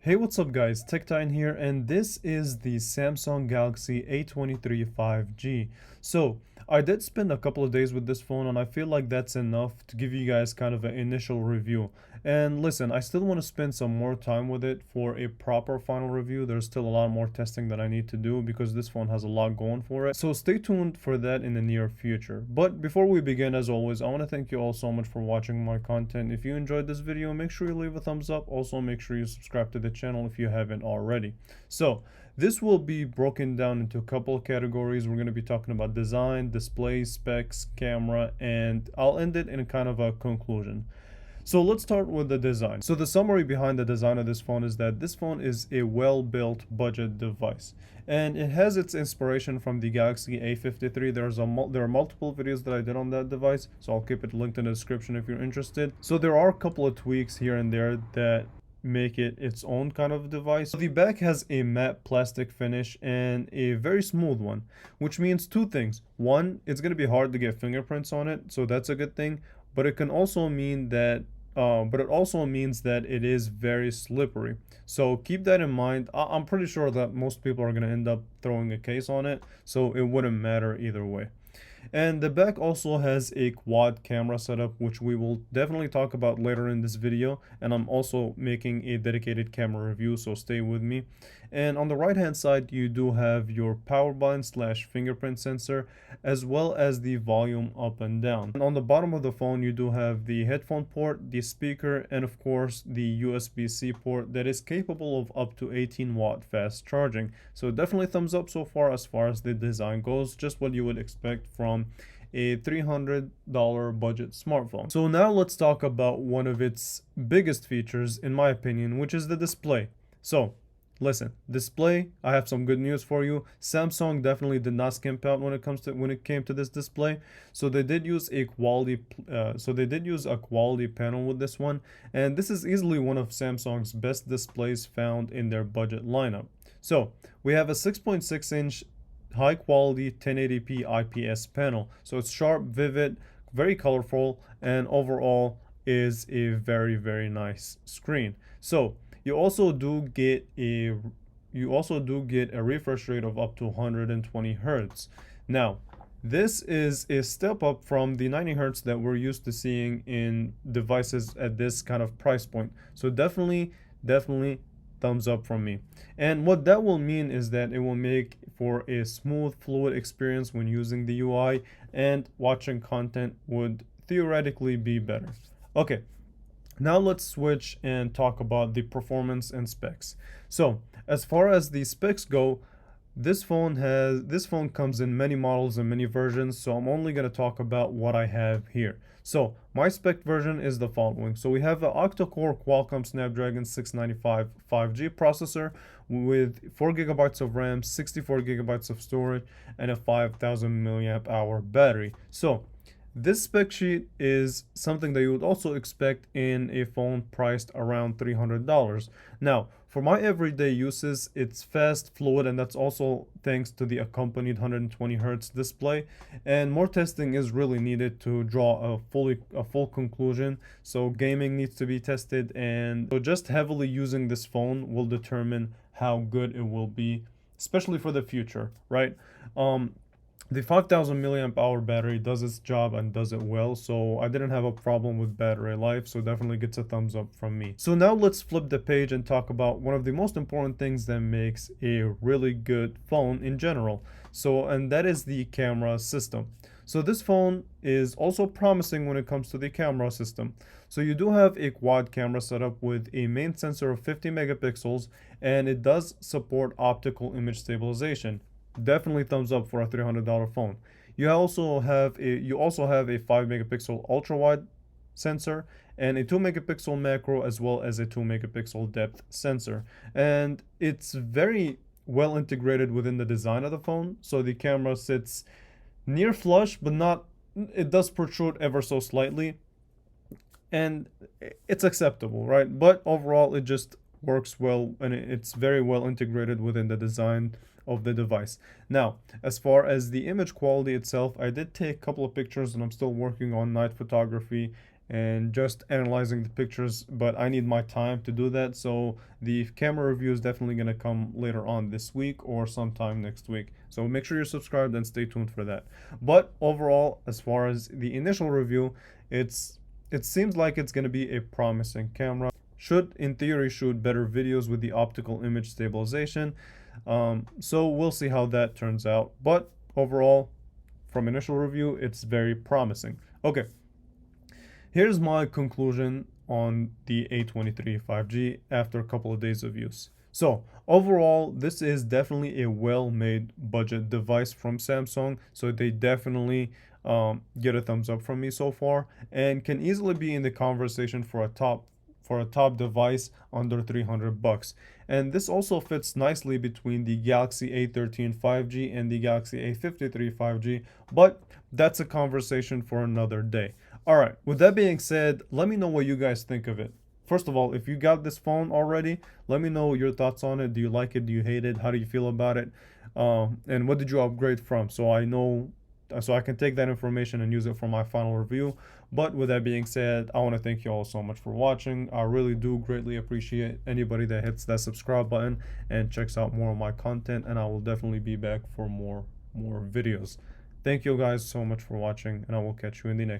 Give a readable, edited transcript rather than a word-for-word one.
Hey, what's up guys, TechTitan here, and this is the Samsung Galaxy A23 5G. So, I did spend a couple of days with this phone and I feel like that's enough to give you guys kind of an initial review. And listen, I still want to spend some more time with it for a proper final review. There's still a lot more testing that I need to do because this phone has a lot going for it. So stay tuned for that in the near future. But before we begin, as always, I want to thank you all so much for watching my content. If you enjoyed this video, make sure you leave a thumbs up. Also, make sure you subscribe to the channel if you haven't already. So, this will be broken down into a couple of categories. We're going to be talking about design, display, specs, camera, and I'll end it in kind of a conclusion. So let's start with the design. So the summary behind the design of this phone is that this phone is a well-built budget device. And it has its inspiration from the Galaxy A53. There are multiple videos that I did on that device, so I'll keep it linked in the description if you're interested. So there are a couple of tweaks here and there that make it its own kind of device. The back has a matte plastic finish and a very smooth one, which means two things. One, it's going to be hard to get fingerprints on it, so that's a good thing, but it can also mean that it also means that it is very slippery. So keep that in mind. I'm pretty sure that most people are going to end up throwing a case on it, so it wouldn't matter either way. And the back also has a quad camera setup, which we will definitely talk about later in this video. And I'm also making a dedicated camera review, so stay with me. And on the right hand side, you do have your power button slash fingerprint sensor, as well as the volume up and down. And on the bottom of the phone, you do have the headphone port, the speaker, and of course the USB-C port that is capable of up to 18-watt fast charging. So definitely thumbs up so far as the design goes, just what you would expect from a $300 budget smartphone. So now let's talk about one of its biggest features, in my opinion, which is the display. So listen, display, I have some good news for you. Samsung definitely did not skimp out when it came to this display. So they did use a quality panel with this one, and this is easily one of Samsung's best displays found in their budget lineup. So we have a 6.6-inch high quality 1080p IPS panel. So it's sharp, vivid, very colorful, and overall is a very nice screen. So you also do get a refresh rate of up to 120 hertz. Now, this is a step up from the 90 hertz that we're used to seeing in devices at this kind of price point. So definitely thumbs up from me. And what that will mean is that it will make for a smooth, fluid experience when using the UI, and watching content would theoretically be better. Okay, now let's switch and talk about the performance and specs. So as far as the specs go, this phone comes in many models and many versions, so I'm only going to talk about what I have here. So my spec version is the following. So we have an octa-core Qualcomm Snapdragon 695 5G processor with 4 gigabytes of RAM, 64 gigabytes of storage, and a 5000 milliamp hour battery. So this spec sheet is something that you would also expect in a phone priced around $300. Now, for my everyday uses, it's fast, fluid, and that's also thanks to the accompanied 120 hertz display. And more testing is really needed to draw a full conclusion. So gaming needs to be tested, and so just heavily using this phone will determine how good it will be, especially for the future, right? The 5000 milliamp hour battery does its job and does it well, so I didn't have a problem with battery life, so definitely gets a thumbs up from me. So now let's flip the page and talk about one of the most important things that makes a really good phone in general. And that is the camera system. So this phone is also promising when it comes to the camera system. So you do have a quad camera setup with a main sensor of 50 megapixels, and it does support optical image stabilization. Definitely thumbs up for a $300 phone. You also have a 5 megapixel ultra wide sensor and a 2 megapixel macro, as well as a 2 megapixel depth sensor. And it's very well integrated within the design of the phone. So the camera sits near flush, but not, it does protrude ever so slightly. And it's acceptable, right? But overall, it just works well, and it's very well integrated within the design of the device. Now, as far as the image quality itself, I did take a couple of pictures and I'm still working on night photography and just analyzing the pictures, but I need my time to do that. So the camera review is definitely going to come later on this week or sometime next week. So make sure you're subscribed and stay tuned for that. But overall, as far as the initial review, it seems like it's going to be a promising camera. Should in theory shoot better videos with the optical image stabilization. So we'll see how that turns out. But overall, from initial review, it's very promising. Okay, here's my conclusion on the A23 5G after a couple of days of use. So overall, this is definitely a well-made budget device from Samsung. So they definitely get a thumbs up from me so far, and can easily be in the conversation for a top device under 300 bucks. And this also fits nicely between the Galaxy A13 5G and the Galaxy A53 5G, but that's a conversation for another day. All right, with that being said, let me know what you guys think of it. First of all, if you got this phone already, let me know your thoughts on it. Do you like it? Do you hate it? How do you feel about it? And what did you upgrade from? So I know, so I can take that information and use it for my final review. But with that being said, I want to thank you all so much for watching. I really do greatly appreciate anybody that hits that subscribe button and checks out more of my content, and I will definitely be back for more videos. Thank you guys so much for watching, and I will catch you in the next